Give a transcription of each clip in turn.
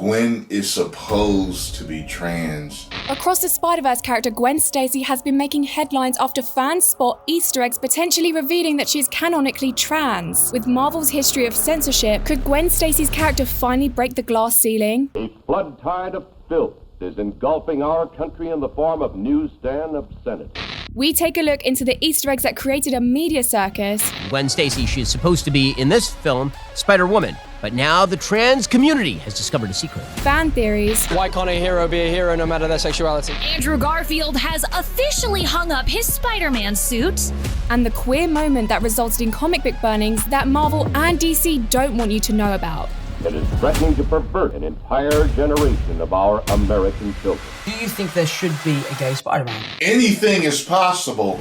Gwen is supposed to be trans. Across the Spider-Verse, character Gwen Stacy has been making headlines after fans spot Easter eggs potentially revealing that she is canonically trans. With Marvel's history of censorship, could Gwen Stacy's character finally break the glass ceiling? A flood tide of filth is engulfing our country in the form of newsstand obscenity. We take a look into the Easter eggs that created a media circus. Gwen Stacy, she is supposed to be, in this film, Spider-Woman. But now the trans community has discovered a secret. Fan theories. Why can't a hero be a hero no matter their sexuality? Andrew Garfield has officially hung up his Spider-Man suit. And the queer moment that resulted in comic book burnings that Marvel and DC don't want you to know about. It is threatening to pervert an entire generation of our American children. Do you think there should be a gay Spider-Man? Anything is possible.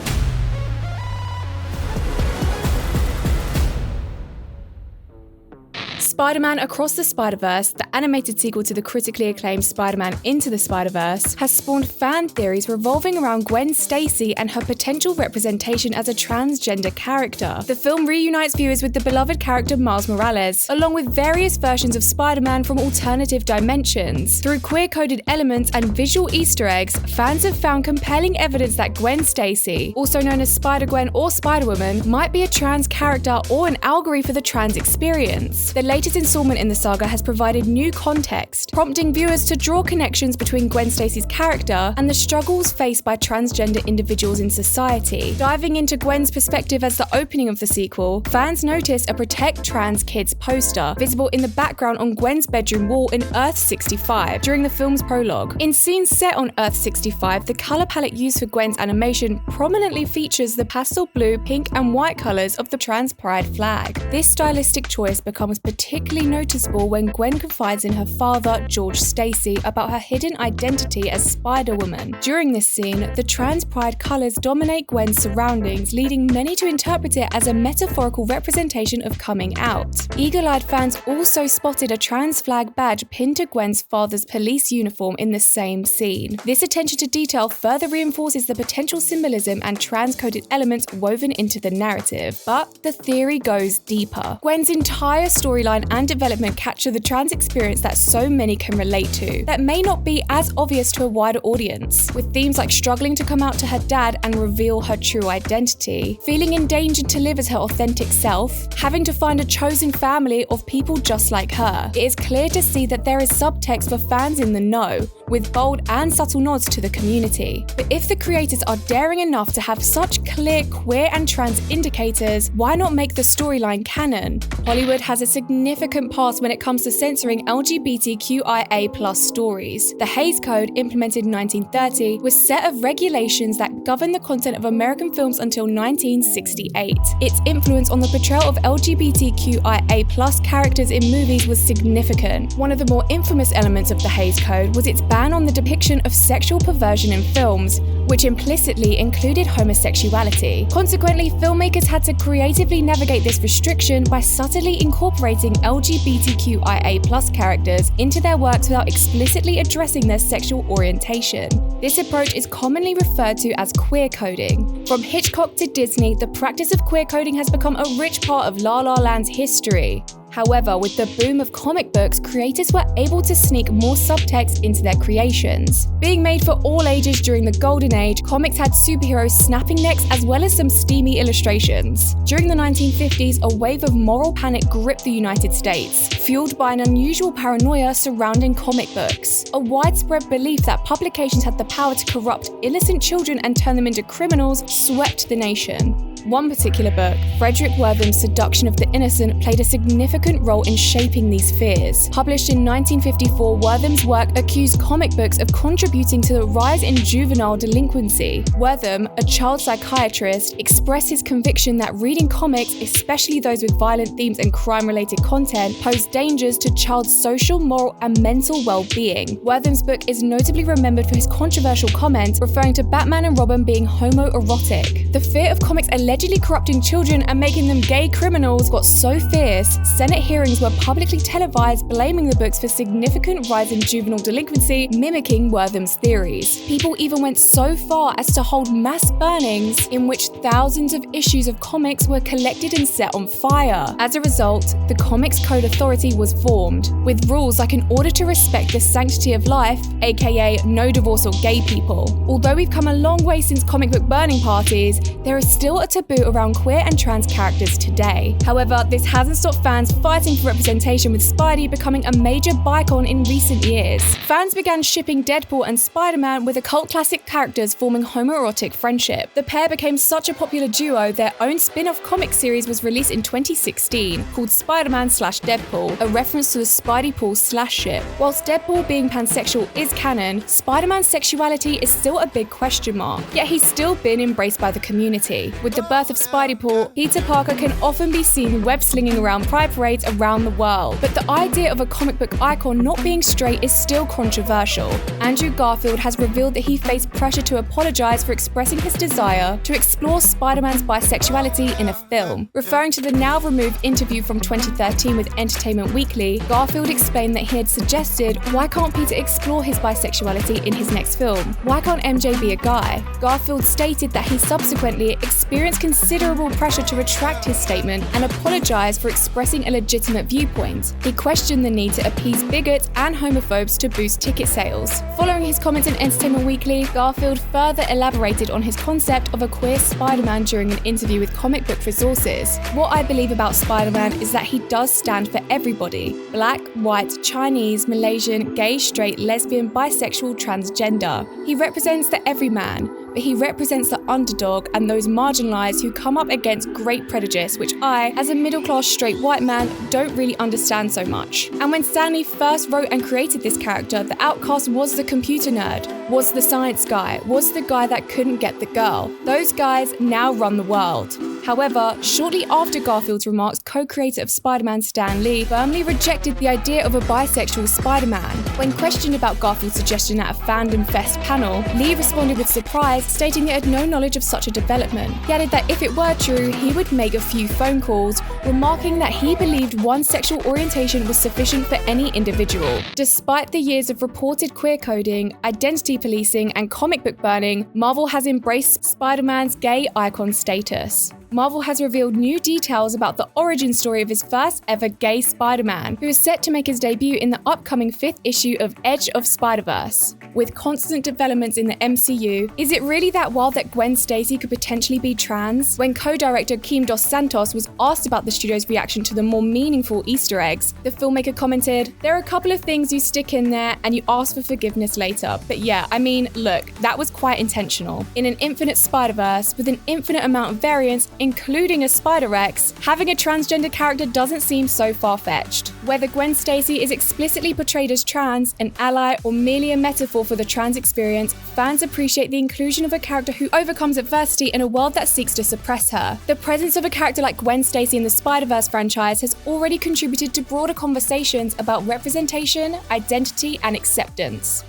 Spider-Man Across the Spider-Verse, the animated sequel to the critically acclaimed Spider-Man Into the Spider-Verse, has spawned fan theories revolving around Gwen Stacy and her potential representation as a transgender character. The film reunites viewers with the beloved character Miles Morales, along with various versions of Spider-Man from alternative dimensions. Through queer-coded elements and visual Easter eggs, fans have found compelling evidence that Gwen Stacy, also known as Spider-Gwen or Spider-Woman, might be a trans character or an allegory for the trans experience. The latest installment in the saga has provided new context, prompting viewers to draw connections between Gwen Stacy's character and the struggles faced by transgender individuals in society. Diving into Gwen's perspective as the opening of the sequel, fans noticed a Protect Trans Kids poster visible in the background on Gwen's bedroom wall in Earth-65 during the film's prologue. In scenes set on Earth-65, the color palette used for Gwen's animation prominently features the pastel blue, pink, and white colors of the trans pride flag. This stylistic choice becomes particularly noticeable when Gwen confides in her father, George Stacy, about her hidden identity as Spider-Woman. During this scene, the trans pride colors dominate Gwen's surroundings, leading many to interpret it as a metaphorical representation of coming out. Eagle-eyed fans also spotted a trans flag badge pinned to Gwen's father's police uniform in the same scene. This attention to detail further reinforces the potential symbolism and trans-coded elements woven into the narrative. But the theory goes deeper. Gwen's entire storyline and development capture the trans experience that so many can relate to, that may not be as obvious to a wider audience, with themes like struggling to come out to her dad and reveal her true identity, feeling endangered to live as her authentic self, having to find a chosen family of people just like her. It is clear to see that there is subtext for fans in the know, with bold and subtle nods to the community. But if the creators are daring enough to have such clear queer and trans indicators, why not make the storyline canon? Hollywood has a significant past when it comes to censoring LGBTQIA+ stories. The Hays Code, implemented in 1930, was a set of regulations that govern the content of American films until 1968. Its influence on the portrayal of LGBTQIA+ characters in movies was significant. One of the more infamous elements of the Hays Code was its ban on the depiction of sexual perversion in films, which implicitly included homosexuality. Consequently, filmmakers had to creatively navigate this restriction by subtly incorporating LGBTQIA+ characters into their works without explicitly addressing their sexual orientation. This approach is commonly referred to as queer coding. From Hitchcock to Disney, the practice of queer coding has become a rich part of La La Land's history. However, with the boom of comic books, creators were able to sneak more subtext into their creations. Being made for all ages during the Golden Age, comics had superheroes snapping necks as well as some steamy illustrations. During the 1950s, a wave of moral panic gripped the United States, fueled by an unusual paranoia surrounding comic books. A widespread belief that publications had the power to corrupt innocent children and turn them into criminals swept the nation. One particular book, Frederick Wortham's Seduction of the Innocent, played a significant role in shaping these fears. Published in 1954, Wortham's work accused comic books of contributing to the rise in juvenile delinquency. Wortham, a child psychiatrist, expressed his conviction that reading comics, especially those with violent themes and crime-related content, posed dangers to child's social, moral, and mental well-being. Wortham's book is notably remembered for his controversial comment referring to Batman and Robin being homoerotic. The fear of comics allegedly corrupting children and making them gay criminals got so fierce, Senate hearings were publicly televised blaming the books for significant rise in juvenile delinquency, mimicking Wortham's theories. People even went so far as to hold mass burnings in which thousands of issues of comics were collected and set on fire. As a result, the Comics Code Authority was formed, with rules like in order to respect the sanctity of life, aka no divorce or gay people. Although we've come a long way since comic book burning parties, there is still a taboo around queer and trans characters today. However, this hasn't stopped fans fighting for representation, with Spidey becoming a major bicon in recent years. Fans began shipping Deadpool and Spider-Man with occult classic characters forming homoerotic friendship. The pair became such a popular duo, their own spin-off comic series was released in 2016 called Spider-Man/Deadpool, a reference to the Spideypool/ship. Whilst Deadpool being pansexual is canon, Spider-Man's sexuality is still a big question mark, yet he's still been embraced by the community. With the birth of Spideypool, Peter Parker can often be seen web-slinging around pride parades around the world, but the idea of a comic book icon not being straight is still controversial. Andrew Garfield has revealed that he faced pressure to apologize for expressing his desire to explore Spider-Man's bisexuality in a film. Referring to the now-removed interview from 2013 with Entertainment Weekly, Garfield explained that he had suggested, why can't Peter explore his bisexuality in his next film? Why can't MJ be a guy? Garfield stated that he subsequently experienced considerable pressure to retract his statement and apologize for expressing a legitimate viewpoint. He questioned the need to appease bigots and homophobes to boost ticket sales. Following his comments in Entertainment Weekly, Garfield further elaborated on his concept of a queer Spider-Man during an interview with Comic Book Resources. What I believe about Spider-Man is that he does stand for everybody: black, white, Chinese, Malaysian, gay, straight, lesbian, bisexual, transgender. He represents the everyman, but he represents the underdog and those marginalized who come up against great prejudice, which I, as a middle-class straight white man, don't really understand so much. And when Stan Lee first wrote and created this character, the outcast was the computer nerd, was the science guy, was the guy that couldn't get the girl. Those guys now run the world. However, shortly after Garfield's remarks, co-creator of Spider-Man Stan Lee firmly rejected the idea of a bisexual Spider-Man. When questioned about Garfield's suggestion at a Fandom Fest panel, Lee responded with surprise, stating he had no knowledge of such a development. He added that if it were true, he would make a few phone calls, remarking that he believed one sexual orientation was sufficient for any individual. Despite the years of reported queer coding, identity policing, and comic book burning, Marvel has embraced Spider-Man's gay icon status. Marvel has revealed new details about the origin story of his first ever gay Spider-Man, who is set to make his debut in the upcoming 5th issue of Edge of Spider-Verse. With constant developments in the MCU, is it really that wild that Gwen Stacy could potentially be trans? When co-director Kim Dos Santos was asked about the studio's reaction to the more meaningful Easter eggs, the filmmaker commented, "There are a couple of things you stick in there and you ask for forgiveness later. But yeah, I mean, look, that was quite intentional. In an infinite Spider-Verse, with an infinite amount of variance, including a Spider-Rex, having a transgender character doesn't seem so far-fetched. Whether Gwen Stacy is explicitly portrayed as trans, an ally, or merely a metaphor for the trans experience, fans appreciate the inclusion of a character who overcomes adversity in a world that seeks to suppress her. The presence of a character like Gwen Stacy in the Spider-Verse franchise has already contributed to broader conversations about representation, identity, and acceptance."